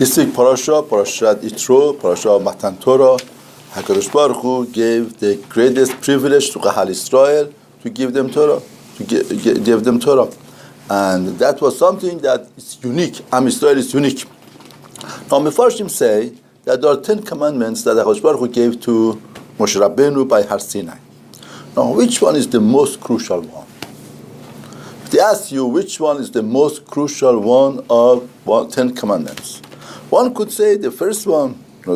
This week, Parashat Yitro, Parashat Matan Torah, HaKadosh Baruch Hu gave the greatest privilege to Kahal Israel to give them Torah, give them Torah. And that was something that is unique. Am Israel is unique. Now, Mefarshim say that there are 10 commandments that HaKadosh Baruch Hu gave to Moshe Rabbeinu by Har Sinai. Now, which one is the most crucial one? If they ask you which one is the most crucial one of 10 commandments, one could say the first one, the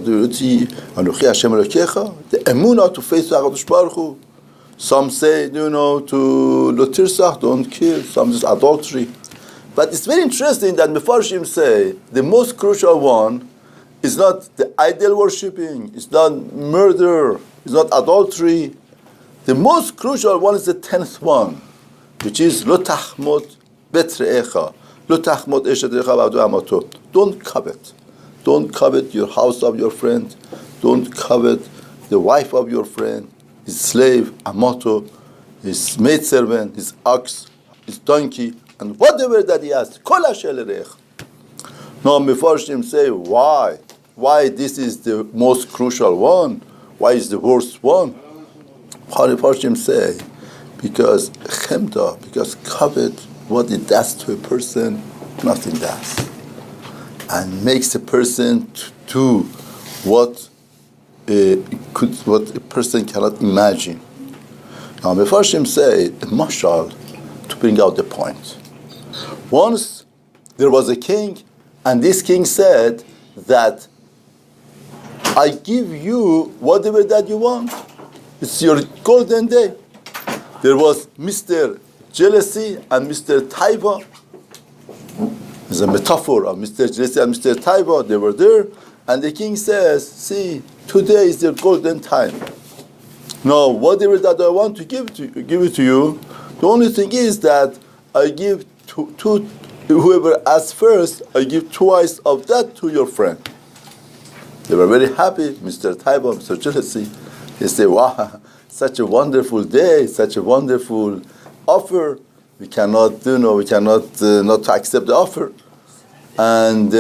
emunah, to face HaKadosh Baruch Hu. Some say, to lo tirsach, don't kill. Some say adultery. But it's very interesting that Mefarshim say the most crucial one is not the idol worshipping, it's not murder, it's not adultery. The most crucial one is the 10th one, which is lo tachmod bet re'echa, lo tachmod eshet re'echa v'avdo amato. Don't covet. Don't covet your house of your friend. Don't covet the wife of your friend, his slave, amato, his maidservant, his ox, his donkey, and whatever that he has. Kol asher l're'echa. Now, Mefarshim say, why? Why this is the most crucial one? Why is the worst one? Mefarshim say, because chemda, because covet, what it does to a person, nothing does. And makes a person to do what a person cannot imagine. Now, Mefarshim say, a Mussar, to bring out the point. Once there was a king, and this king said that I give you whatever that you want. It's your golden day. There was Mr. Jealousy and Mr. Taiba. It's a metaphor of Mr. Jealousy and Mr. Taiba. They were there, and the king says, see, today is your golden time. Now, whatever that I want to give it to you, the only thing is that I give to whoever asks first, I give twice of that to your friend. They were very happy, Mr. Taiba, Mr. Jealousy. They say, wow, such a wonderful day, such a wonderful offer. We cannot, not accept the offer. And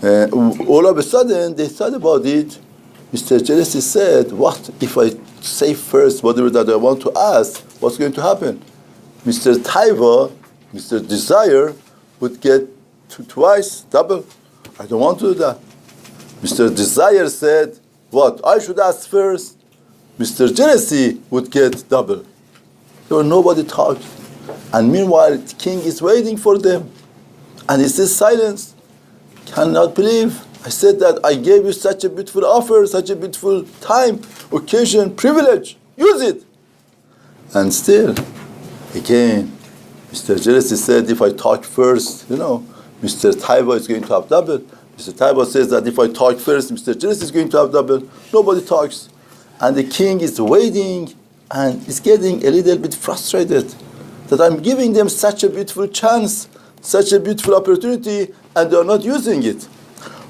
all of a sudden, they thought about it. Mr. Jealousy said, what if I say first whatever that I want to ask, what's going to happen? Mr. Taiba, Mr. Desire, would get twice, double. I don't want to do that. Mr. Desire said, what? I should ask first. Mr. Jealousy would get double. Nobody talked. And meanwhile, the king is waiting for them. And he says, silence. Cannot believe. I said that I gave you such a beautiful offer, such a beautiful time, occasion, privilege. Use it. And still, again, Mr. Jealousy said, if I talk first, Mr. Taiba is going to have double. Mr. Taiba says that if I talk first, Mr. Jealousy is going to have double. Nobody talks. And the king is waiting and is getting a little bit frustrated that I'm giving them such a beautiful chance, such a beautiful opportunity, and they are not using it.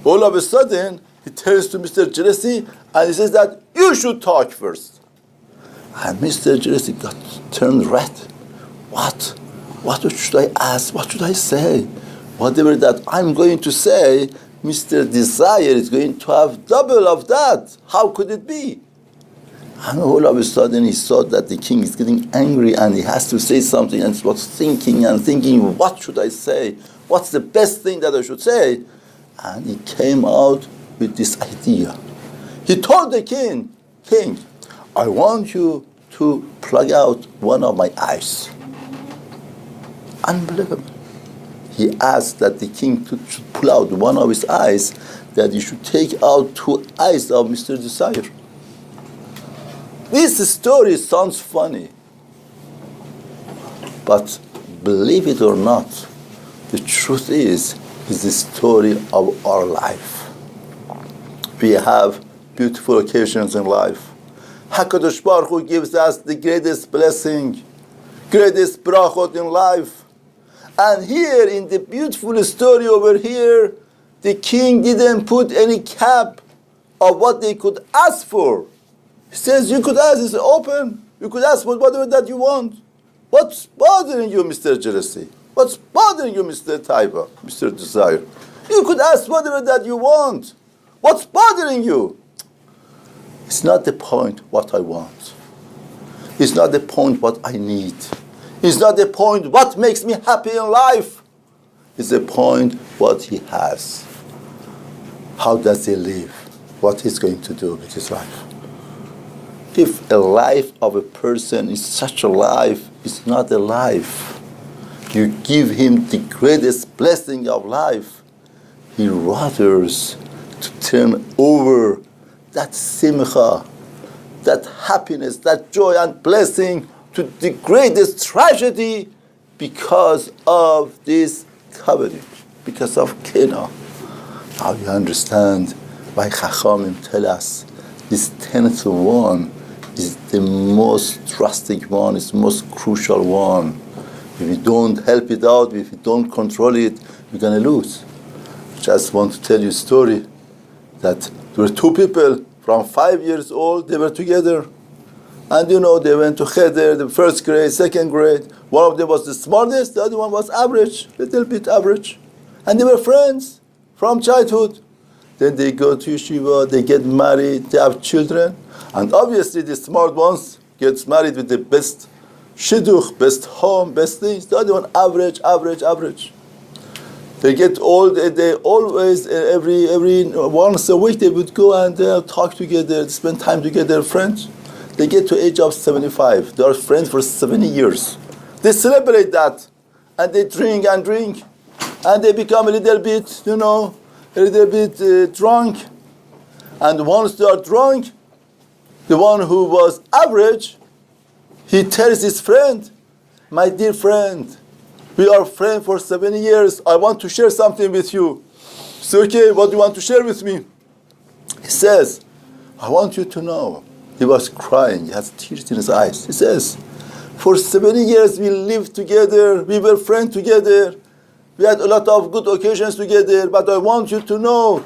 All of a sudden, he turns to Mr. Jealousy and he says that you should talk first. And Mr. Jealousy got turned red. What? What should I ask? What should I say? Whatever that I'm going to say, Mr. Desire is going to have double of that. How could it be? And all of a sudden he saw that the king is getting angry and he has to say something, and he was thinking, what should I say? What's the best thing that I should say? And he came out with this idea. He told the king, I want you to plug out one of my eyes. Unbelievable. He asked that the king should pull out one of his eyes, that he should take out 2 eyes of Mr. Desire. This story sounds funny, but believe it or not, the truth is the story of our life. We have beautiful occasions in life. HaKadosh Baruch Hu gives us the greatest blessing, greatest brachot in life. And here in the beautiful story over here, the king didn't put any cap of what they could ask for. He says, you could ask, it's open. You could ask for whatever that you want. What's bothering you, Mr. Jealousy? What's bothering you, Mr. Taiba, Mr. Desire? You could ask whatever that you want. What's bothering you? It's not the point what I want. It's not the point what I need. It's not the point what makes me happy in life. It's the point what he has. How does he live? What he's going to do with his life. If a life of a person is such a life, it's not a life. You give him the greatest blessing of life. He rather to turn over that simcha, that happiness, that joy and blessing to the greatest tragedy because of this coveting, because of kina. Now you understand why Chachamim tell us this 10th one is the most drastic one, it's the most crucial one. If you don't help it out, if you don't control it, you're going to lose. Just want to tell you a story that there were two people from 5 years old, they were together. And they went to Cheder, the first grade, second grade. One of them was the smartest, the other one was average, little bit average. And they were friends from childhood. Then they go to yeshiva, they get married, they have children. And obviously the smart ones gets married with the best shidduch, best home, best things. The other one average. They get old, they always, every once a week they would go and talk together, spend time together, friends. They get to age of 75. They are friends for 70 years. They celebrate that. And they drink. And they become a little bit drunk. And once they are drunk, the one who was average, he tells his friend, my dear friend, we are friends for 7 years. I want to share something with you. It's okay, what do you want to share with me? He says, I want you to know. He was crying, he has tears in his eyes. He says, for 7 years we lived together, we were friends together, we had a lot of good occasions together, but I want you to know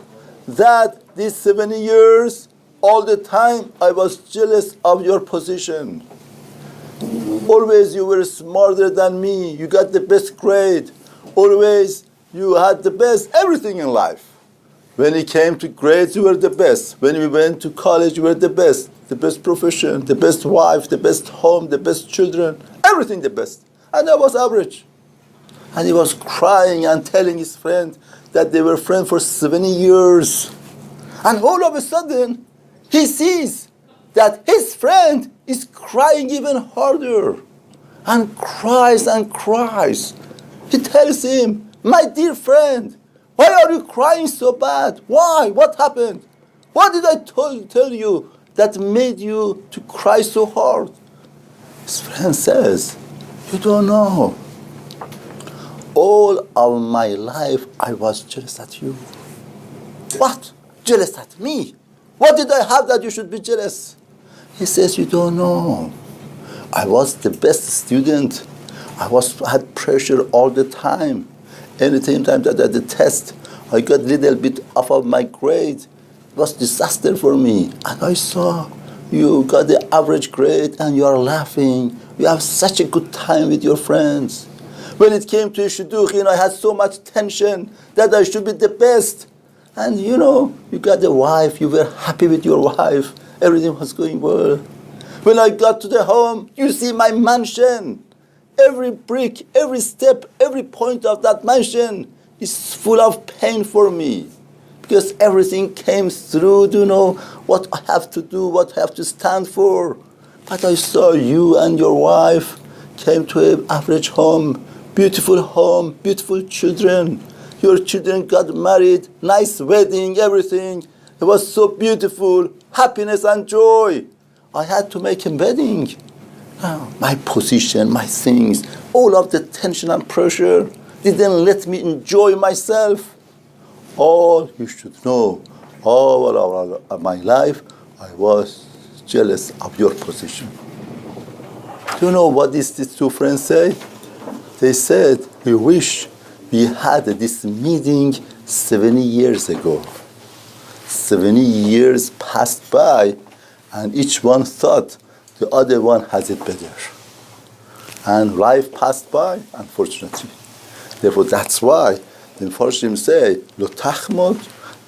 that these 7 years, all the time I was jealous of your position. Always you were smarter than me. You got the best grade. Always you had the best everything in life. When it came to grades, you were the best. When we went to college, you were the best. The best profession, the best wife, the best home, the best children. Everything the best. And I was average. And he was crying and telling his friend that they were friends for 70 years. And all of a sudden, he sees that his friend is crying even harder and cries. He tells him, my dear friend, why are you crying so bad? Why? What happened? What did I tell you that made you to cry so hard? His friend says, you don't know. All of my life I was jealous at you. What? Jealous at me? What did I have that you should be jealous? He says, you don't know. I was the best student. I had pressure all the time. Anytime that at the test, I got a little bit off of my grade. It was disaster for me. And I saw you got the average grade and you are laughing. You have such a good time with your friends. When it came to shidduchim, I had so much tension that I should be the best. And you got a wife, you were happy with your wife. Everything was going well. When I got to the home, you see my mansion. Every brick, every step, every point of that mansion is full of pain for me. Because everything came through, what I have to do, what I have to stand for. But I saw you and your wife came to an average home, beautiful children. Your children got married, nice wedding, everything. It was so beautiful, happiness and joy. I had to make a wedding. My position, my things, all of the tension and pressure didn't let me enjoy myself. All you should know, all of my life, I was jealous of your position. Do you know what these two friends say? They said, we wish we had this meeting 70 years ago. 70 years passed by, and each one thought the other one has it better. And life passed by, unfortunately. Therefore, that's why The Mefarshim say, Lo Tachmod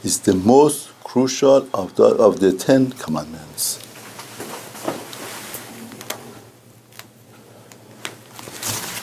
is the most crucial of the 10 commandments.